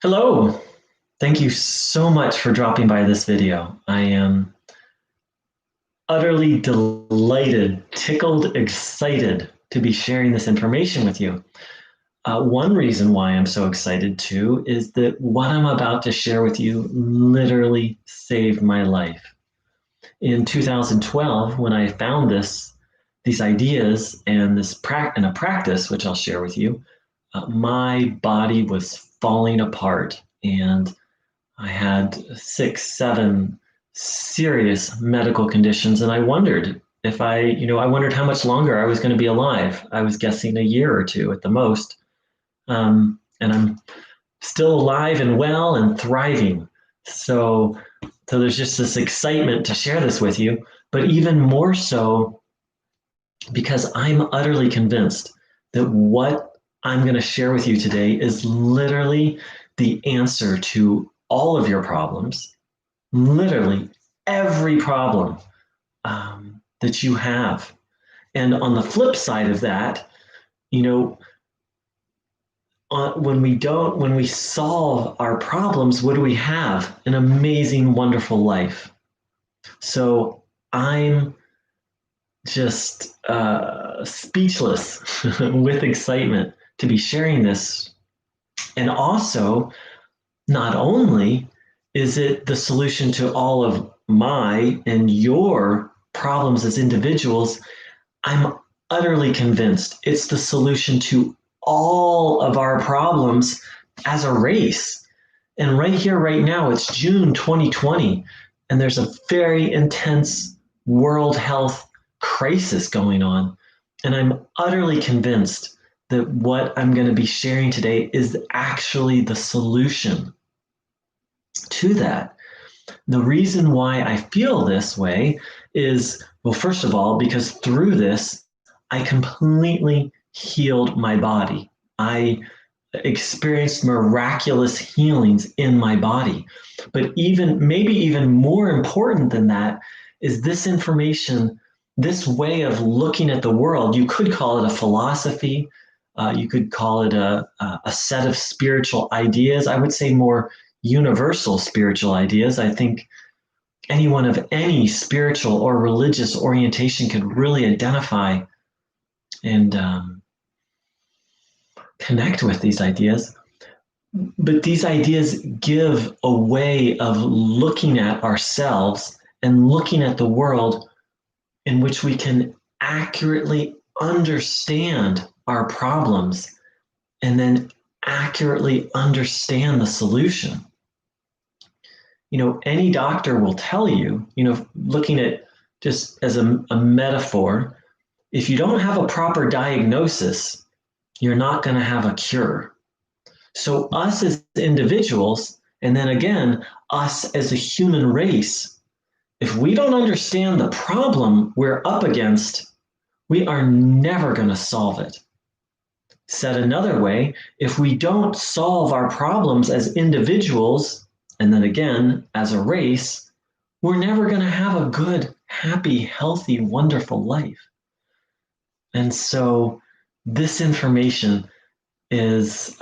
Hello. Thank you so much for dropping by this video. I am utterly delighted, tickled, excited to be sharing this information with you. One reason why I'm so excited too is that what I'm about to share with you literally saved my life. In 2012, when I found these ideas and a practice, which I'll share with you, my body was falling apart, and I had 6, 7 serious medical conditions, and I wondered if I wondered how much longer I was going to be alive. I was guessing a year or two at the most, and I'm still alive and well and thriving. So, so there's just this excitement to share this with you, but even more so because I'm utterly convinced that what I'm going to share with you today is literally the answer to all of your problems, literally every problem that you have. And on the flip side of that, you know, when we solve our problems, what do we have? An amazing, wonderful life. So I'm just speechless with excitement to be sharing this. And also, not only is it the solution to all of my and your problems as individuals, I'm utterly convinced it's the solution to all of our problems as a race. And right here, right now, it's June 2020, and there's a very intense world health crisis going on. And I'm utterly convinced that what I'm going to be sharing today is actually the solution to that. The reason why I feel this way is, well, first of all, because through this, I completely healed my body. I experienced miraculous healings in my body. But maybe even more important than that is this information, this way of looking at the world. You could call it a philosophy. You could call it a set of spiritual ideas. I would say more universal spiritual ideas. I think anyone of any spiritual or religious orientation could really identify and connect with these ideas. But these ideas give a way of looking at ourselves and looking at the world in which we can accurately understand our problems and then accurately understand the solution. Any doctor will tell you, looking at just as a metaphor, if you don't have a proper diagnosis, you're not going to have a cure. So, us as individuals, and then again, us as a human race, if we don't understand the problem we're up against, we are never going to solve it. Said another way, if we don't solve our problems as individuals, and then again, as a race, we're never going to have a good, happy, healthy, wonderful life. And so this information is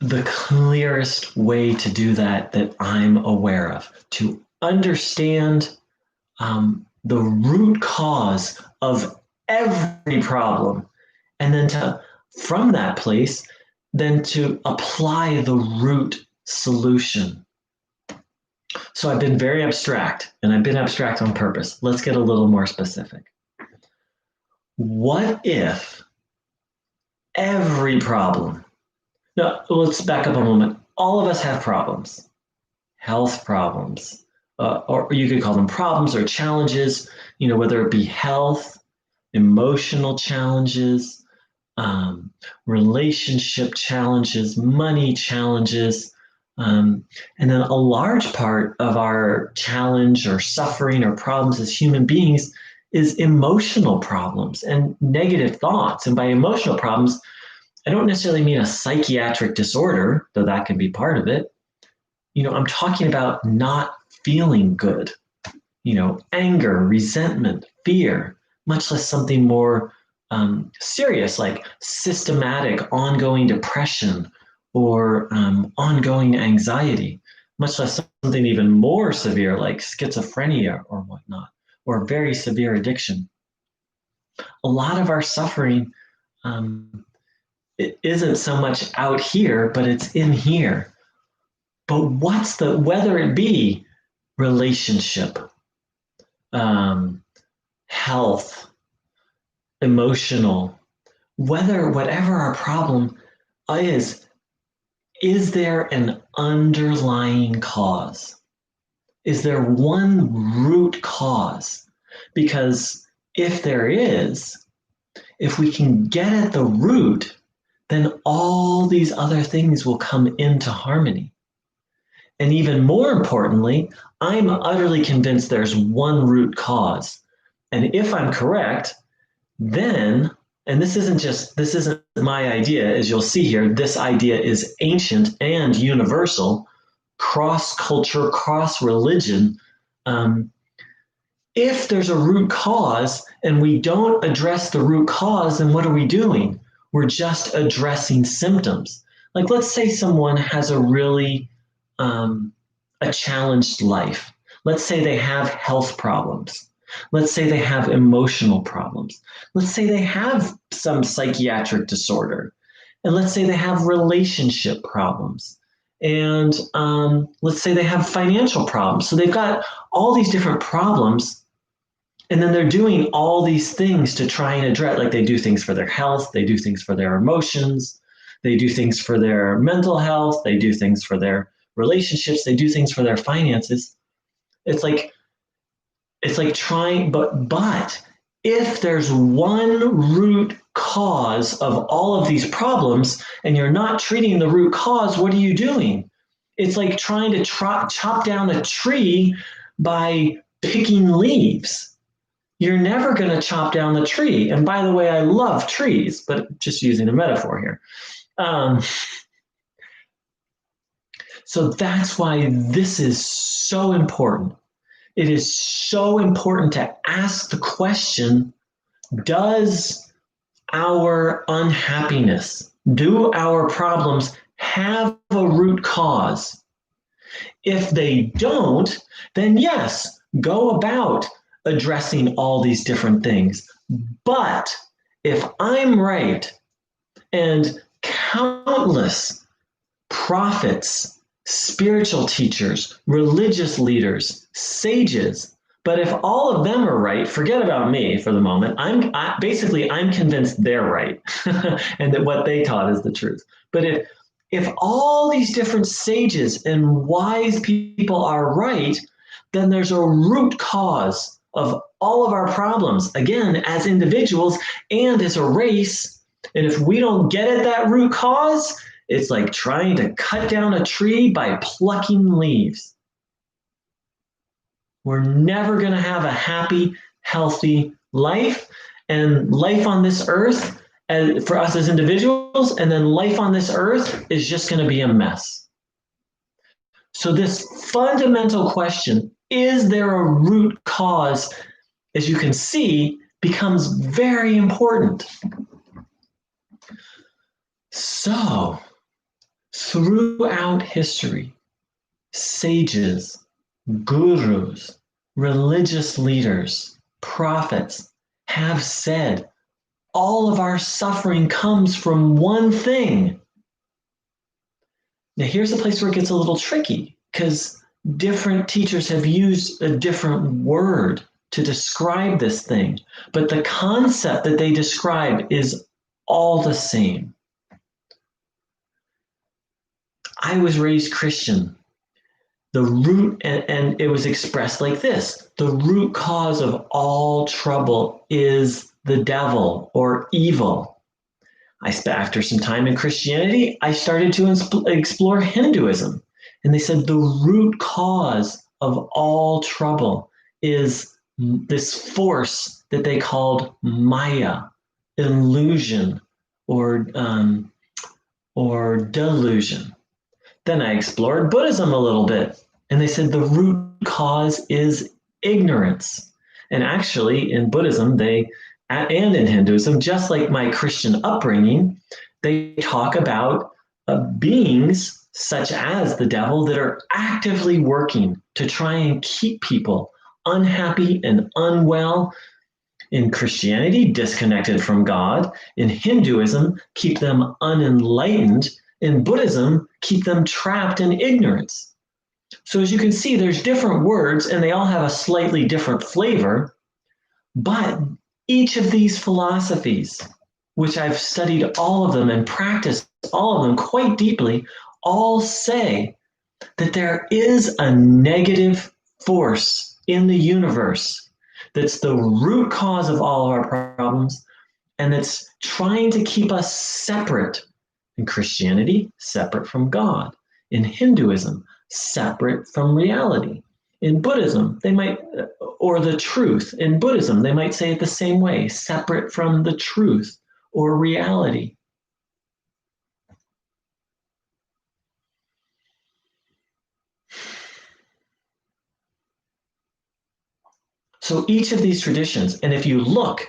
the clearest way to do that I'm aware of, to understand the root cause of every problem, and then from that place, then to apply the root solution. So I've been very abstract, and I've been abstract on purpose. Let's get a little more specific. What if every problem, now let's back up a moment. All of us have problems, health problems, or you could call them problems or challenges, whether it be health, emotional challenges, relationship challenges, money challenges. And then a large part of our challenge or suffering or problems as human beings is emotional problems and negative thoughts. And by emotional problems, I don't necessarily mean a psychiatric disorder, though that can be part of it. I'm talking about not feeling good, anger, resentment, fear, much less something more serious, like systematic ongoing depression or ongoing anxiety, much less something even more severe like schizophrenia or whatnot, or very severe addiction. A lot of our suffering, it isn't so much out here, but it's in here. But whether it be relationship, health, emotional, whatever our problem is there an underlying cause? Is there one root cause? Because if there is, if we can get at the root, then all these other things will come into harmony. And even more importantly, I'm utterly convinced there's one root cause. And if I'm correct, then, and this isn't my idea, as you'll see here, this idea is ancient and universal, cross culture, cross religion. If there's a root cause and we don't address the root cause, then what are we doing? We're just addressing symptoms. Like, let's say someone has a really a challenged life. Let's say they have health problems. Let's say they have emotional problems. Let's say they have some psychiatric disorder. And let's say they have relationship problems. And let's say they have financial problems. So they've got all these different problems. And then they're doing all these things to try and address, like they do things for their health, they do things for their emotions, they do things for their mental health, they do things for their relationships, they do things for their finances. It's like trying, but if there's one root cause of all of these problems and you're not treating the root cause, what are you doing? It's like trying to chop down a tree by picking leaves. You're never going to chop down the tree. And by the way, I love trees, but just using a metaphor here. So that's why this is so important. It is so important to ask the question, does our unhappiness, do our problems have a root cause? If they don't, then yes, go about addressing all these different things. But if I'm right, and countless prophets, spiritual teachers, religious leaders, sages, but if all of them are right, forget about me for the moment. I'm convinced they're right and that what they taught is the truth. But if all these different sages and wise people are right, then there's a root cause of all of our problems, again, as individuals and as a race. And if we don't get at that root cause, it's like trying to cut down a tree by plucking leaves. We're never going to have a happy, healthy life, and life on this earth for us as individuals, and then life on this earth is just going to be a mess. So this fundamental question, is there a root cause, as you can see, becomes very important. So, throughout history, sages, gurus, religious leaders, prophets have said all of our suffering comes from one thing. Now, here's a place where it gets a little tricky, because different teachers have used a different word to describe this thing, but the concept that they describe is all the same. I was raised Christian. The root, and it was expressed like this: the root cause of all trouble is the devil or evil. After some time in Christianity, I started to explore Hinduism. And they said the root cause of all trouble is this force that they called Maya, illusion, or delusion. Then I explored Buddhism a little bit, and they said the root cause is ignorance. And actually, in Buddhism, they and in Hinduism, just like my Christian upbringing, they talk about beings such as the devil that are actively working to try and keep people unhappy and unwell. In Christianity, disconnected from God. In Hinduism, keep them unenlightened. In Buddhism, keep them trapped in ignorance. So as you can see, there's different words and they all have a slightly different flavor, but each of these philosophies, which I've studied all of them and practiced all of them quite deeply, all say that there is a negative force in the universe that's the root cause of all of our problems and that's trying to keep us separate. In Christianity, separate from God. In Hinduism, separate from reality. In Buddhism, they might, or the truth. In Buddhism, they might say it the same way, separate from the truth or reality. So each of these traditions, and if you look,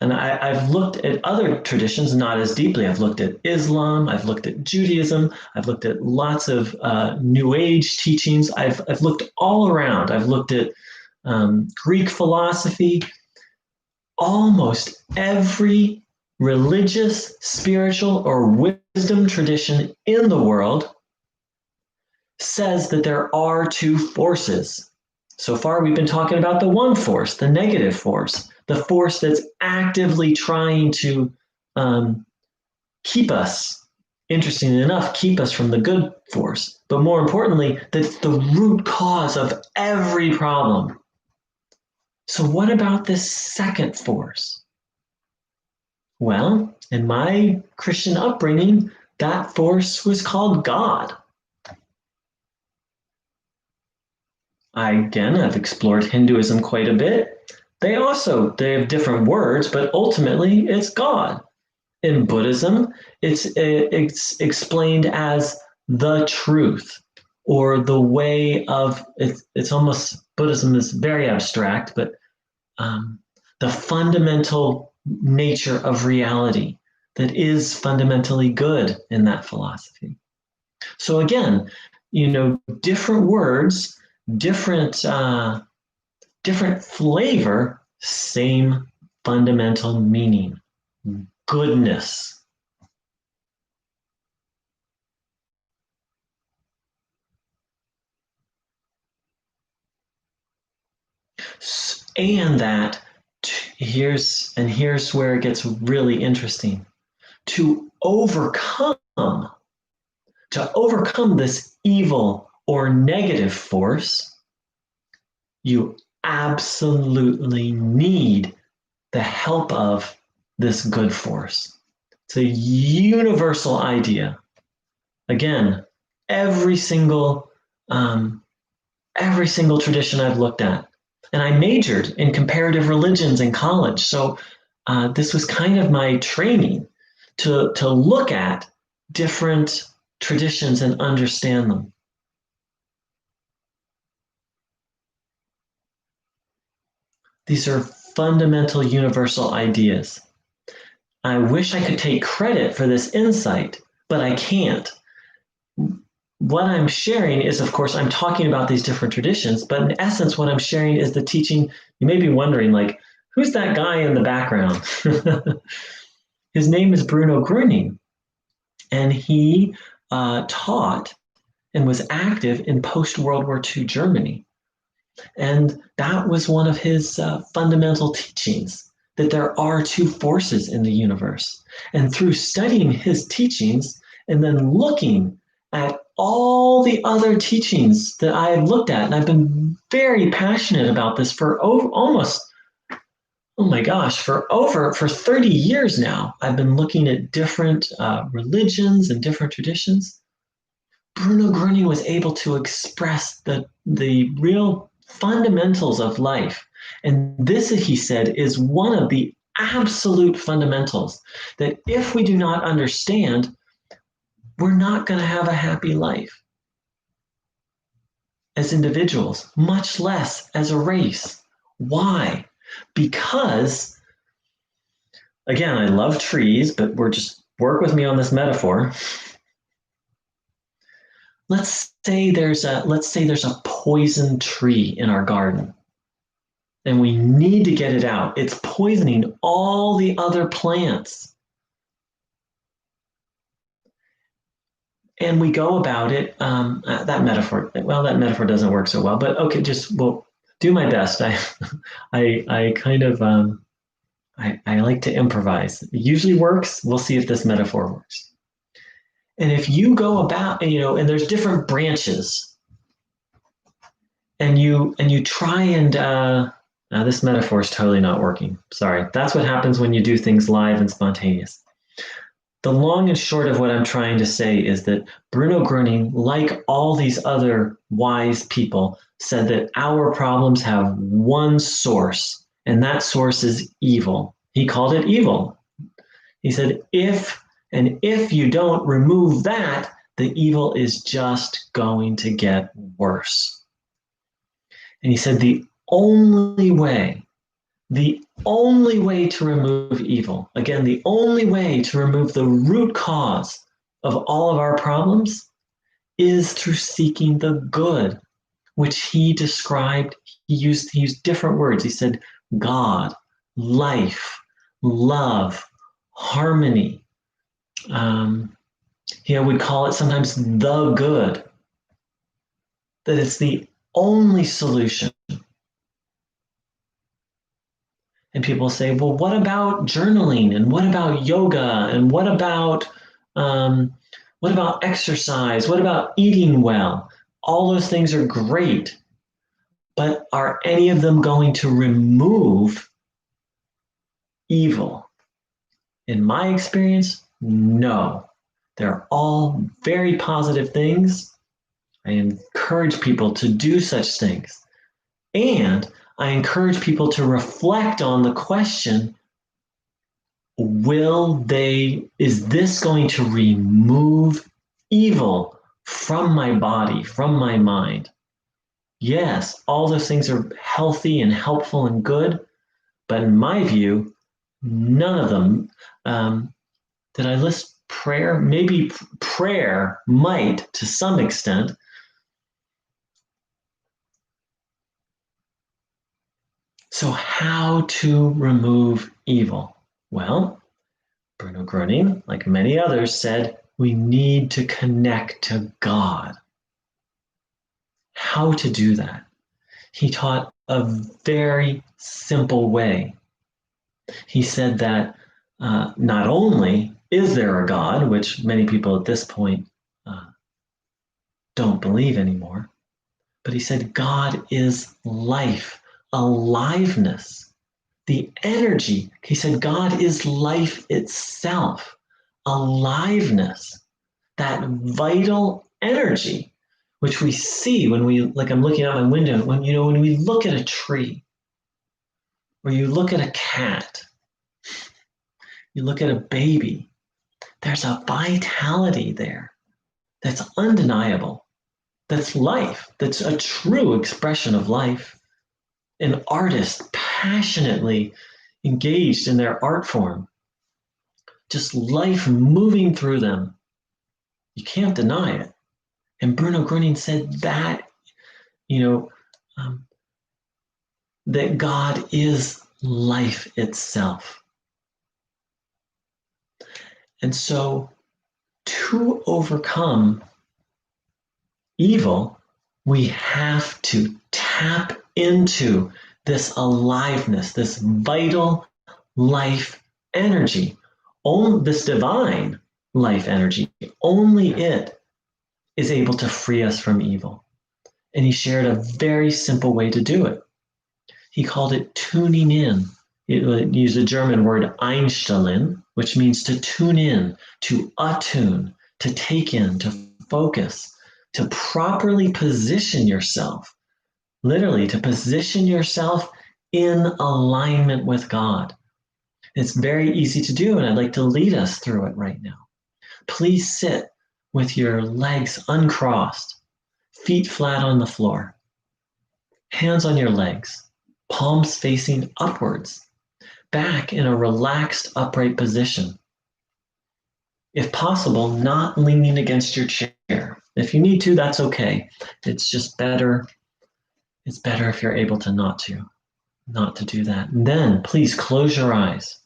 and I've looked at other traditions not as deeply. I've looked at Islam, I've looked at Judaism, I've looked at lots of New Age teachings. I've looked all around. I've looked at Greek philosophy. Almost every religious, spiritual, or wisdom tradition in the world says that there are two forces. So far, we've been talking about the one force, the negative force, the force that's actively trying to keep us, interestingly enough, keep us from the good force. But more importantly, that's the root cause of every problem. So, what about this second force? Well, in my Christian upbringing, that force was called God. I've explored Hinduism quite a bit. They have different words, but ultimately it's God. In Buddhism, it's explained as the truth or the way of it's almost Buddhism is very abstract, but the fundamental nature of reality that is fundamentally good in that philosophy. So again, different words, different different flavor, same fundamental meaning, goodness. And that here's where it gets really interesting. To overcome this evil or negative force, you absolutely need the help of this good force. It's a universal idea. Again, every single tradition I've looked at, and I majored in comparative religions in college, so this was kind of my training to look at different traditions and understand them. These are fundamental universal ideas. I wish I could take credit for this insight, but I can't. What I'm sharing is, of course, I'm talking about these different traditions, but in essence, what I'm sharing is the teaching. You may be wondering, like, who's that guy in the background? His name is Bruno Gröning, and he taught and was active in post-World War II Germany. And that was one of his fundamental teachings, that there are two forces in the universe. And through studying his teachings and then looking at all the other teachings that I have looked at, and I've been very passionate about this for almost, oh my gosh, for 30 years now. I've been looking at different religions and different traditions. Bruno Gröning was able to express the real fundamentals of life. And this, he said, is one of the absolute fundamentals that if we do not understand, we're not going to have a happy life as individuals, much less as a race. Why? Because again, I love trees, but we're just work with me on this metaphor. Let's say there's a poison tree in our garden and we need to get it out. It's poisoning all the other plants. And we go about it. That metaphor doesn't work so well, but okay, just well, do my best. I kind of, I like to improvise. It usually works. We'll see if this metaphor works. And if you go about, and there's different branches, and you try and now this metaphor is totally not working. Sorry. That's what happens when you do things live and spontaneous. The long and short of what I'm trying to say is that Bruno Gröning, like all these other wise people, said that our problems have one source, and that source is evil. He called it evil. He said, if you don't remove that, the evil is just going to get worse. And he said, the only way to remove evil, again, the only way to remove the root cause of all of our problems is through seeking the good, which he described. He used different words. He said, God, life, love, harmony. We call it sometimes the good, that it's the only solution. And people say, well, what about journaling? And what about yoga? And what about exercise? What about eating well? All those things are great. But are any of them going to remove evil? In my experience, no. They're all very positive things. I encourage people to do such things. And I encourage people to reflect on the question, is this going to remove evil from my body, from my mind? Yes, all those things are healthy and helpful and good, but in my view, none of them. Did I list prayer? Maybe prayer might, to some extent. So how to remove evil? Well, Bruno Gröning, like many others, said we need to connect to God. How to do that? He taught a very simple way. He said that not only is there a God, which many people at this point don't believe anymore, but he said God is life, aliveness, the energy. He said God is life itself, aliveness, that vital energy, which we see when I'm looking out my window, when we look at a tree, or you look at a cat, you look at a baby, there's a vitality there that's undeniable, that's life, that's a true expression of life. An artist passionately engaged in their art form, just life moving through them. You can't deny it. And Bruno Gröning said that, that God is life itself. And so to overcome evil, we have to tap into this aliveness, this vital life energy, this divine life energy. Only it is able to free us from evil. And he shared a very simple way to do it. He called it tuning in. He used a German word Einstellen, which means to tune in, to attune, to take in, to focus, to properly position yourself, literally to position yourself in alignment with God. It's very easy to do, and I'd like to lead us through it right now. Please sit with your legs uncrossed, feet flat on the floor, hands on your legs, palms facing upwards. back in a relaxed, upright position. If possible, not leaning against your chair. If you need to, that's okay. It's just better. It's better if you're able to not to do that. And then please close your eyes.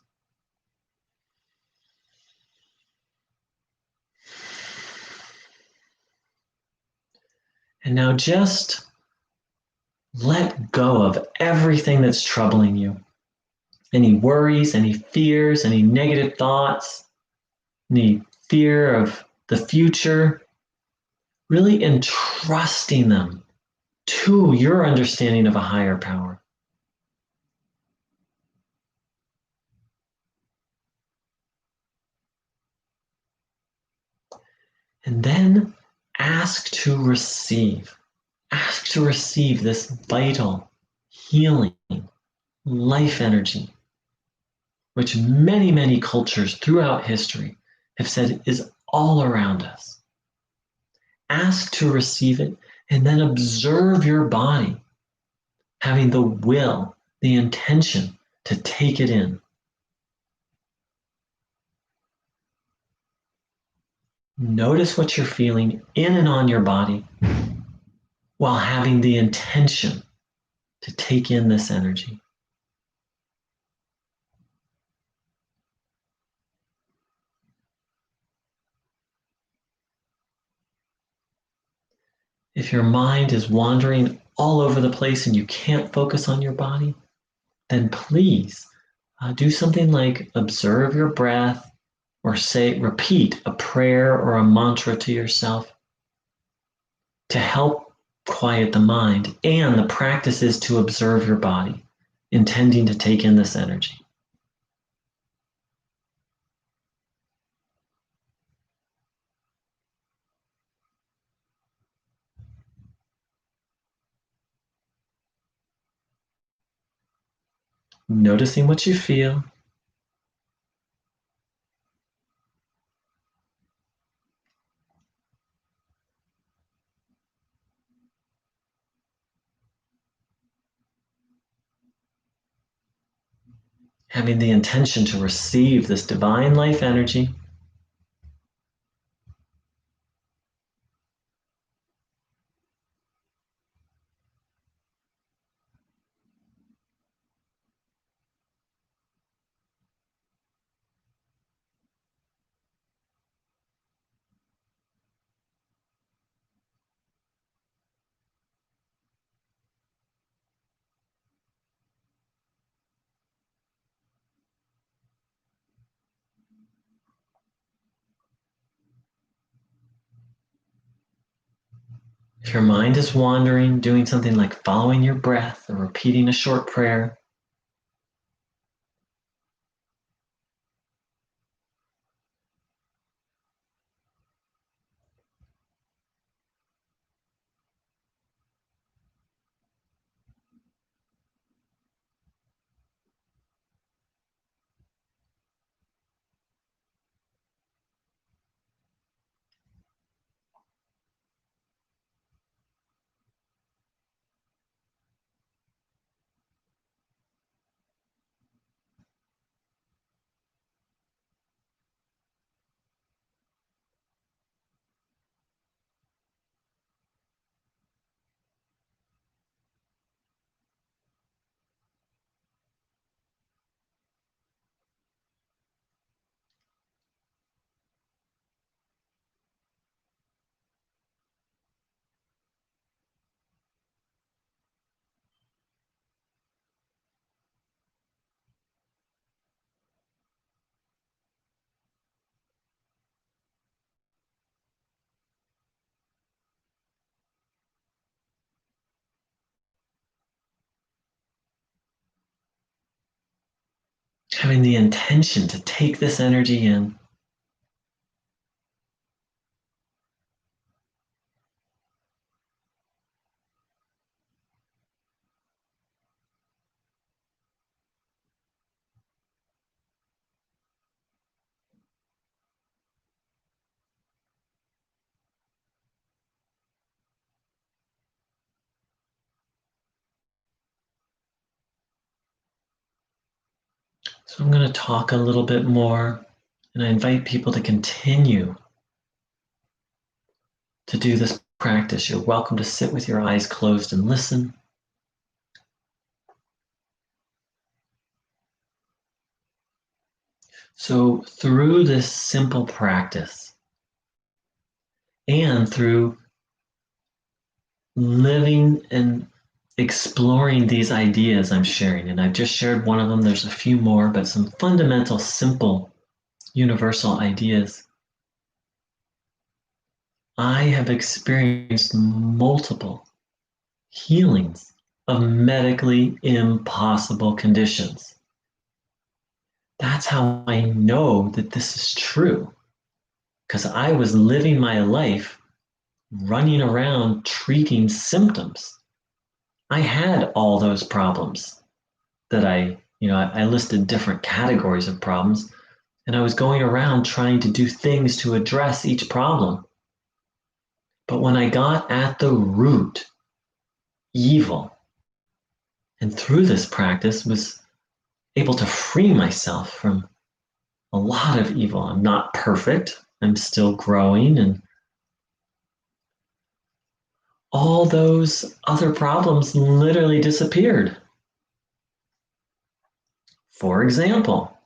And now just let go of everything that's troubling you. Any worries, any fears, any negative thoughts, any fear of the future, really entrusting them to your understanding of a higher power. And then ask to receive. Ask to receive this vital, healing, life energy, which many, many cultures throughout history have said is all around us. Ask to receive it and then observe your body having the will, the intention to take it in. Notice what you're feeling in and on your body while having the intention to take in this energy. If your mind is wandering all over the place and you can't focus on your body, then please do something like observe your breath or repeat a prayer or a mantra to yourself to help quiet the mind. And the practice is to observe your body, intending to take in this energy. Noticing what you feel. Having the intention to receive this divine life energy. If your mind is wandering, doing something like following your breath or repeating a short prayer, having the intention to take this energy in. So I'm going to talk a little bit more, and I invite people to continue to do this practice. You're welcome to sit with your eyes closed and listen. So through this simple practice and through living and exploring these ideas I'm sharing, and I've just shared one of them, there's a few more, but some fundamental, simple, universal ideas. I have experienced multiple healings of medically impossible conditions. That's how I know that this is true, because I was living my life running around treating symptoms. I had all those problems that I listed different categories of problems, and I was going around trying to do things to address each problem. But when I got at the root, evil, and through this practice was able to free myself from a lot of evil. I'm not perfect. I'm still growing, and all those other problems literally disappeared. For example,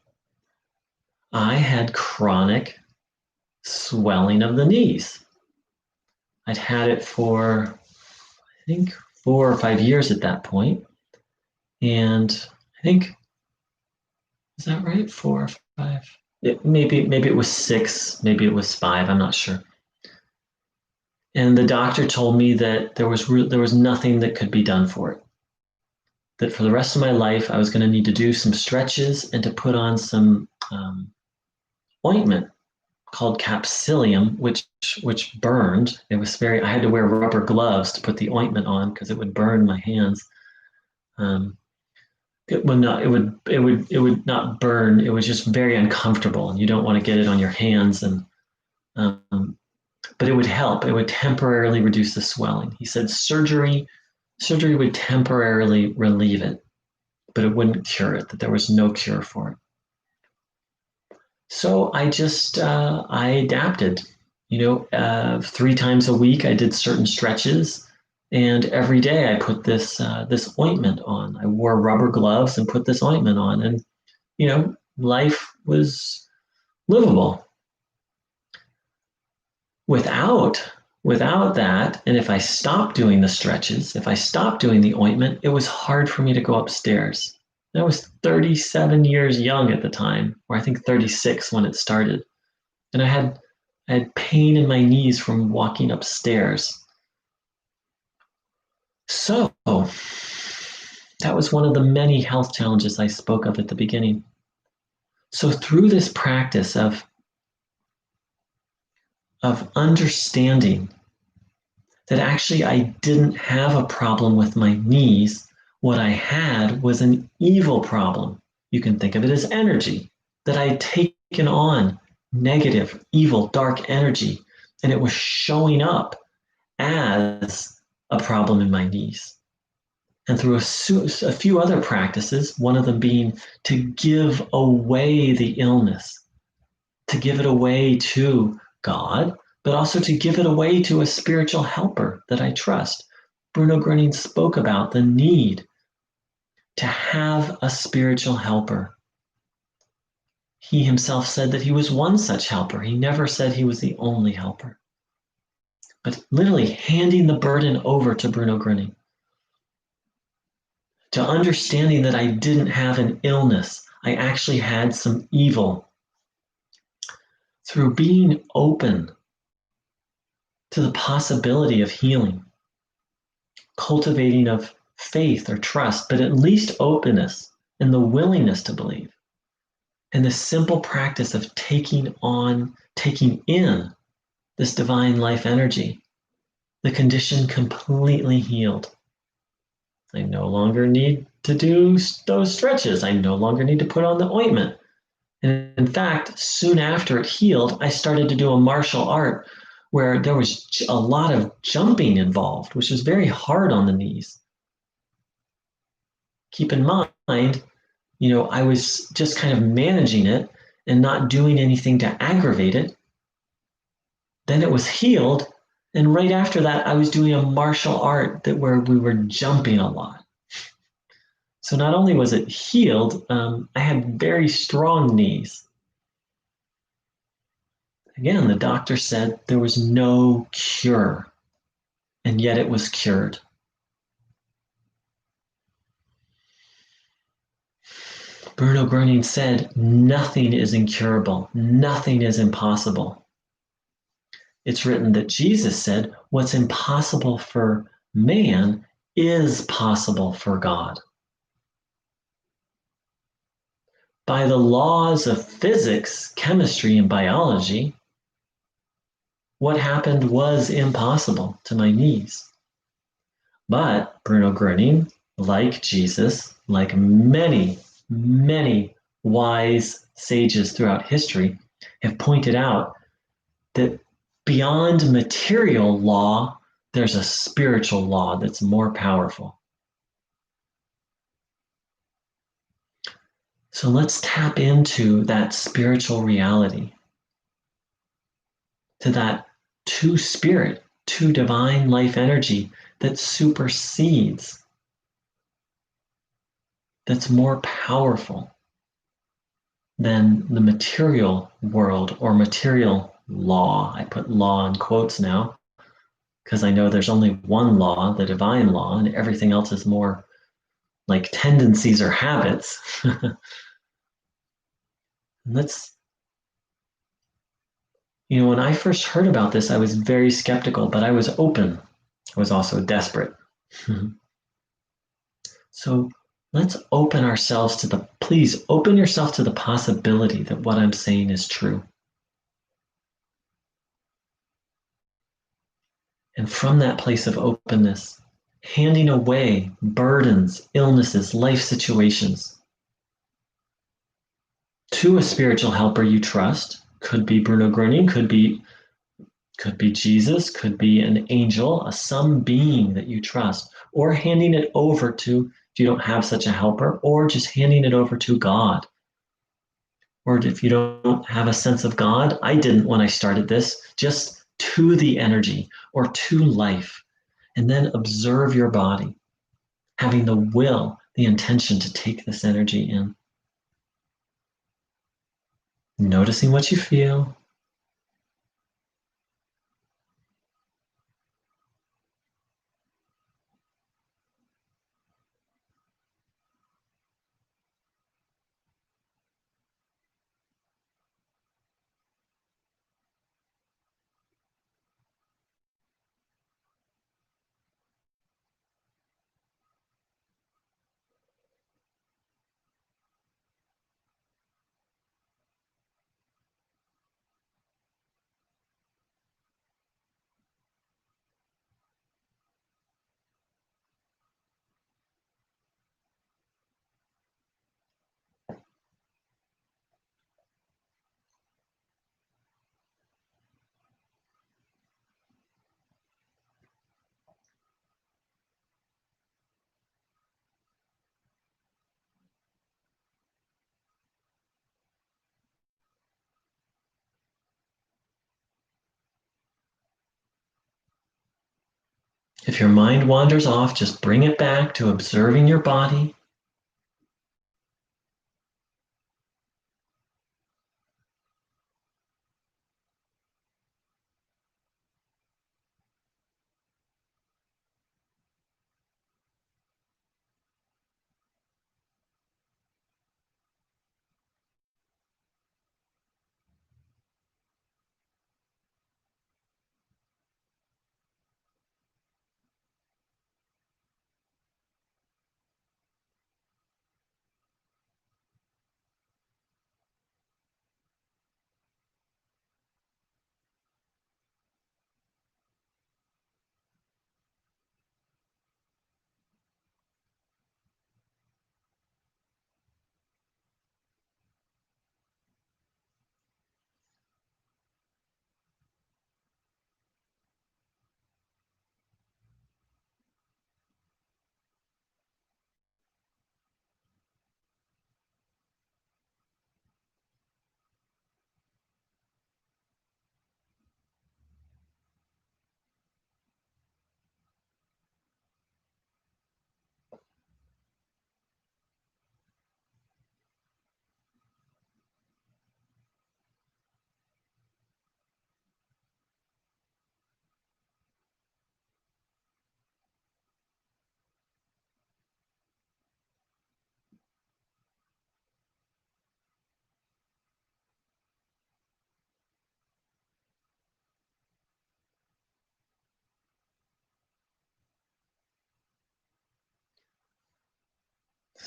I had chronic swelling of the knees. I'd had it for, I think, 4 or 5 years at that point. And I think, is that right? 4 or 5? Maybe it was 6, maybe it was 5, I'm not sure. And the doctor told me that there was nothing that could be done for it. That for the rest of my life, I was going to need to do some stretches and to put on some ointment called capsilium, which burned. It was I had to wear rubber gloves to put the ointment on because it would burn my hands. It would not burn. It was just very uncomfortable, and you don't want to get it on your hands. And but it would help. It would temporarily reduce the swelling. He said surgery would temporarily relieve it, but it wouldn't cure it. That there was no cure for it. So I adapted. 3 times a week I did certain stretches, and every day I put this ointment on. I wore rubber gloves and put this ointment on, and life was livable. Without that, and if I stopped doing the stretches, if I stopped doing the ointment, it was hard for me to go upstairs. I was 37 years young at the time, or I think 36 when it started. And I had pain in my knees from walking upstairs. So that was one of the many health challenges I spoke of at the beginning. So through this practice of understanding that actually I didn't have a problem with my knees, what I had was an evil problem. You can think of it as energy, that I had taken on negative, evil, dark energy, and it was showing up as a problem in my knees. And through a few other practices, one of them being to give away the illness, to give it away to God, but also to give it away to a spiritual helper that I trust. Bruno Gröning spoke about the need to have a spiritual helper. He himself said that he was one such helper. He never said he was the only helper. But literally handing the burden over to Bruno Gröning, to understanding that I didn't have an illness, I actually had some evil. Through being open to the possibility of healing, cultivating of faith or trust, but at least openness and the willingness to believe. And the simple practice of taking in this divine life energy, the condition completely healed. I no longer need to do those stretches. I no longer need to put on the ointment. And in fact, soon after it healed, I started to do a martial art where there was a lot of jumping involved, which was very hard on the knees. Keep in mind, I was just kind of managing it and not doing anything to aggravate it. Then it was healed. And right after that, I was doing a martial art that where we were jumping a lot. So not only was it healed, I had very strong knees. Again, the doctor said there was no cure, and yet it was cured. Bruno Groening said, nothing is incurable, nothing is impossible. It's written that Jesus said, what's impossible for man is possible for God. By the laws of physics, chemistry, and biology, what happened was impossible to my knees. But Bruno Groening, like Jesus, like many, many wise sages throughout history, have pointed out that beyond material law, there's a spiritual law that's more powerful. So let's tap into that spiritual reality, to that two spirit, two divine life energy that supersedes, that's more powerful than the material world or material law. I put law in quotes now because I know there's only one law, the divine law, and everything else is more like tendencies or habits. Let's, when I first heard about this, I was very skeptical, but I was open. I was also desperate. So let's open ourselves to please open yourself to the possibility that what I'm saying is true. And from that place of openness, handing away burdens, illnesses, life situations to a spiritual helper you trust. Could be Bruno Groening, could be Jesus, could be an angel, some being that you trust, or handing it over to, if you don't have such a helper, or just handing it over to God. Or if you don't have a sense of God, I didn't when I started this, just to the energy or to life. And then observe your body, having the will, the intention to take this energy in. Noticing what you feel. If your mind wanders off, just bring it back to observing your body.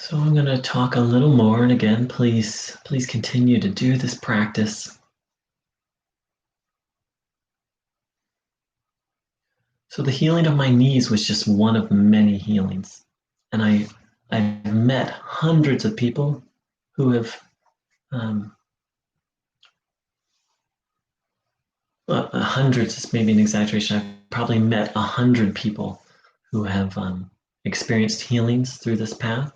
So I'm going to talk a little more, and again, please continue to do this practice. So the healing of my knees was just one of many healings. And I've met hundreds of people who have, hundreds is maybe an exaggeration. I've probably met 100 people who have experienced healings through this path.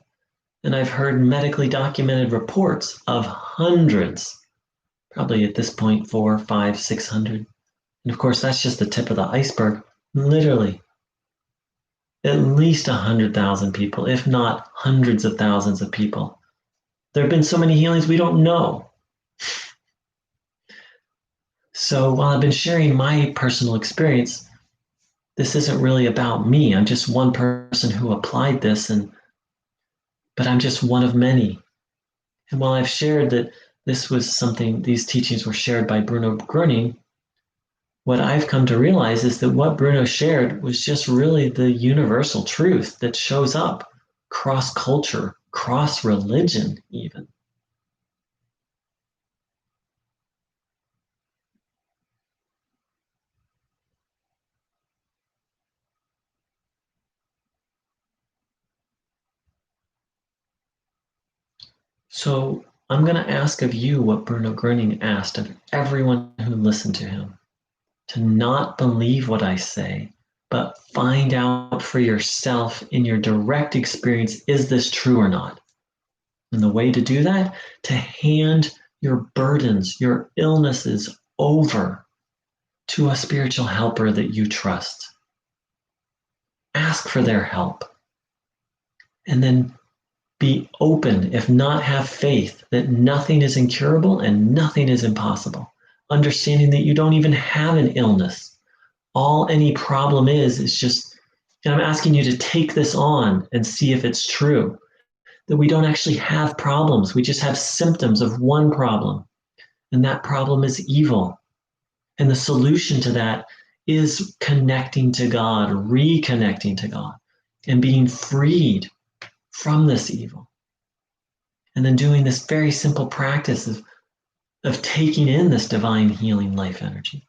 And I've heard medically documented reports of hundreds, probably at this point, 4, 5, 600. And of course, that's just the tip of the iceberg. Literally, at least 100,000 people, if not hundreds of thousands of people. There have been so many healings we don't know. So while I've been sharing my personal experience, this isn't really about me. I'm just one person who applied this, but I'm just one of many. And while I've shared that this was something, these teachings were shared by Bruno Gröning, what I've come to realize is that what Bruno shared was just really the universal truth that shows up cross culture, cross religion, even. So I'm going to ask of you what Bruno Gröning asked of everyone who listened to him, to not believe what I say, but find out for yourself in your direct experience, is this true or not? And the way to do that, to hand your burdens, your illnesses over to a spiritual helper that you trust. Ask for their help. And then be open, if not have faith, that nothing is incurable and nothing is impossible. Understanding that you don't even have an illness. All any problem is just, and I'm asking you to take this on and see if it's true. That we don't actually have problems. We just have symptoms of one problem. And that problem is evil. And the solution to that is connecting to God, reconnecting to God, and being freed from this evil. And then doing this very simple practice of taking in this divine healing life energy.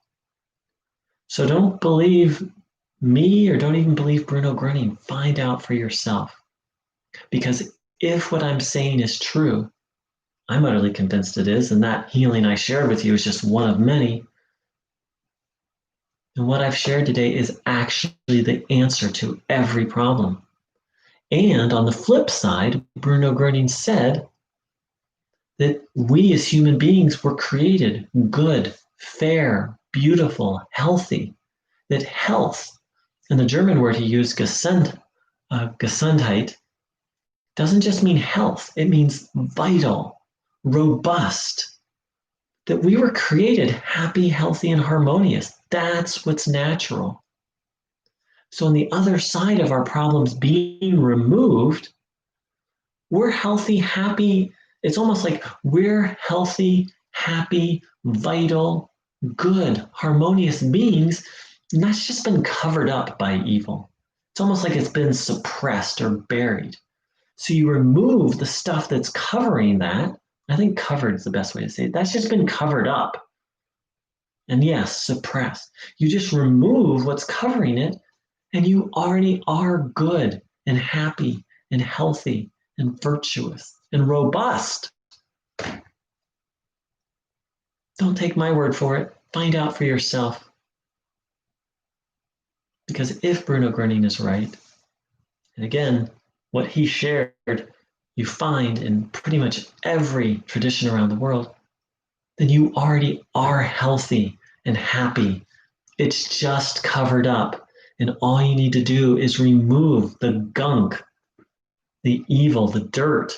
So don't believe me or don't even believe Bruno Gröning. Find out for yourself. Because if what I'm saying is true, I'm utterly convinced it is, and that healing I shared with you is just one of many. And what I've shared today is actually the answer to every problem. And on the flip side, Bruno Gröning said that we as human beings were created good, fair, beautiful, healthy. That health, and the German word he used, Gesundheit, doesn't just mean health, it means vital, robust. That we were created happy, healthy, and harmonious. That's what's natural. So on the other side of our problems being removed, we're healthy, happy. It's almost like we're healthy, happy, vital, good, harmonious beings, and that's just been covered up by evil. It's almost like it's been suppressed or buried. So you remove the stuff that's covering that. I think covered is the best way to say it. That's just been covered up. And yes, suppressed. You just remove what's covering it, and you already are good and happy and healthy and virtuous and robust. Don't take my word for it. Find out for yourself. Because if Bruno Gröning is right, and again, what he shared, you find in pretty much every tradition around the world, then you already are healthy and happy. It's just covered up. And all you need to do is remove the gunk, the evil, the dirt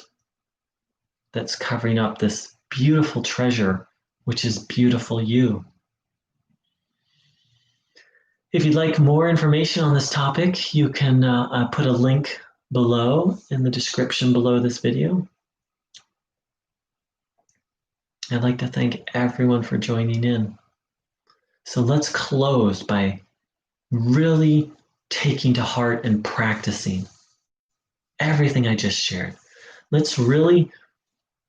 that's covering up this beautiful treasure, which is beautiful you. If you'd like more information on this topic, you can put a link below in the description below this video. I'd like to thank everyone for joining in. So let's close by really taking to heart and practicing everything I just shared. Let's really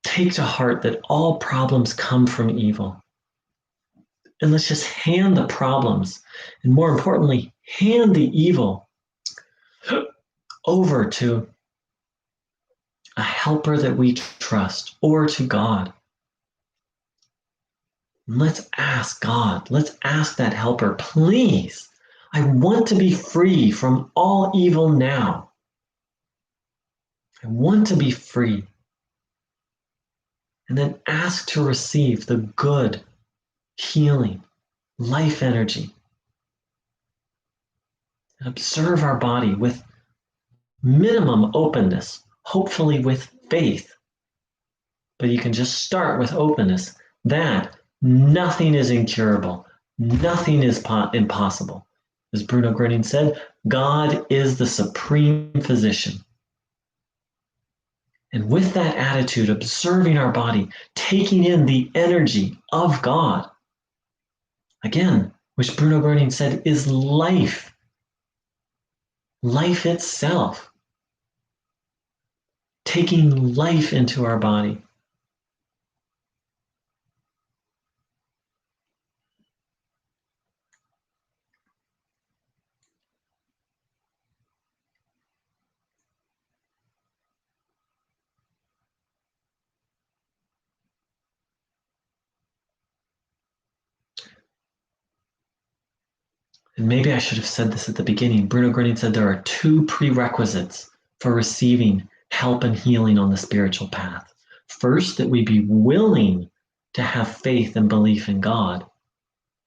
take to heart that all problems come from evil. And let's just hand the problems, and more importantly, hand the evil over to a helper that we trust or to God. And let's ask God, let's ask that helper, please, I want to be free from all evil now. I want to be free. And then ask to receive the good, healing, life energy. And observe our body with minimum openness, hopefully with faith. But you can just start with openness that nothing is incurable, nothing is impossible. As Bruno Gröning said, God is the supreme physician. And with that attitude, observing our body, taking in the energy of God, again, which Bruno Gröning said is life, life itself, taking life into our body. And maybe I should have said this at the beginning. Bruno Gröning said there are 2 prerequisites for receiving help and healing on the spiritual path. First, that we be willing to have faith and belief in God.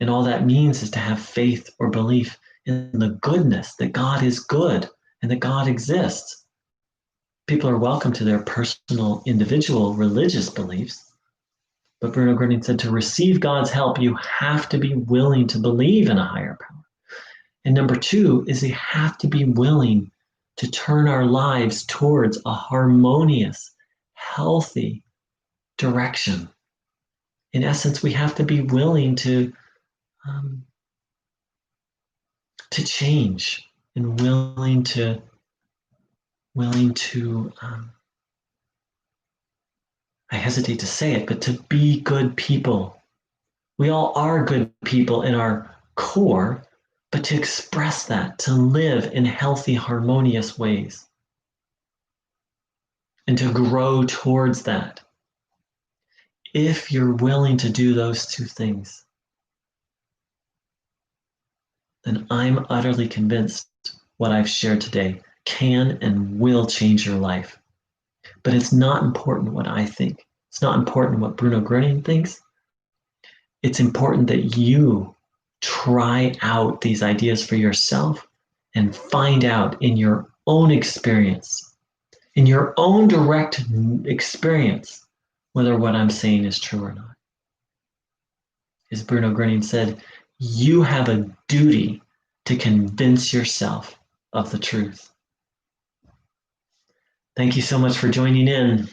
And all that means is to have faith or belief in the goodness, that God is good and that God exists. People are welcome to their personal, individual religious beliefs. But Bruno Gröning said to receive God's help, you have to be willing to believe in a higher power. And number 2 is we have to be willing to turn our lives towards a harmonious, healthy direction. In essence, we have to be willing to change and willing to I hesitate to say it, but to be good people. We all are good people in our core, but to express that, to live in healthy, harmonious ways, and to grow towards that. If you're willing to do those 2 things, then I'm utterly convinced what I've shared today can and will change your life. But it's not important what I think. It's not important what Bruno Gröning thinks. It's important that you try out these ideas for yourself and find out in your own experience, in your own direct experience, whether what I'm saying is true or not. As Bruno Gröning said, you have a duty to convince yourself of the truth. Thank you so much for joining in.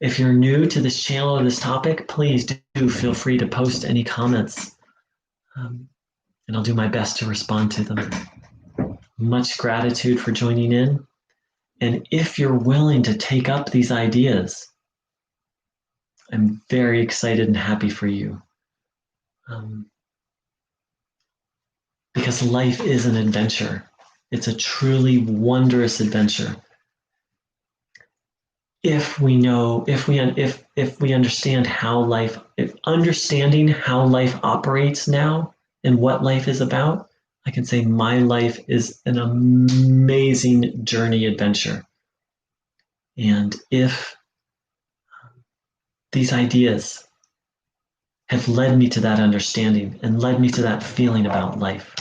If you're new to this channel or this topic, please do feel free to post any comments, and I'll do my best to respond to them. Much gratitude for joining in. And if you're willing to take up these ideas, I'm very excited and happy for you. Because life is an adventure. It's a truly wondrous adventure. If we understand how life, understanding how life operates now and what life is about, I can say my life is an amazing journey adventure. And if these ideas have led me to that understanding and led me to that feeling about life,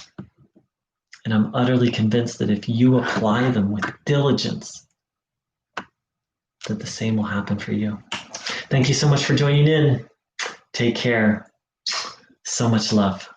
and I'm utterly convinced that if you apply them with diligence, that the same will happen for you. Thank you so much for joining in. Take care. So much love.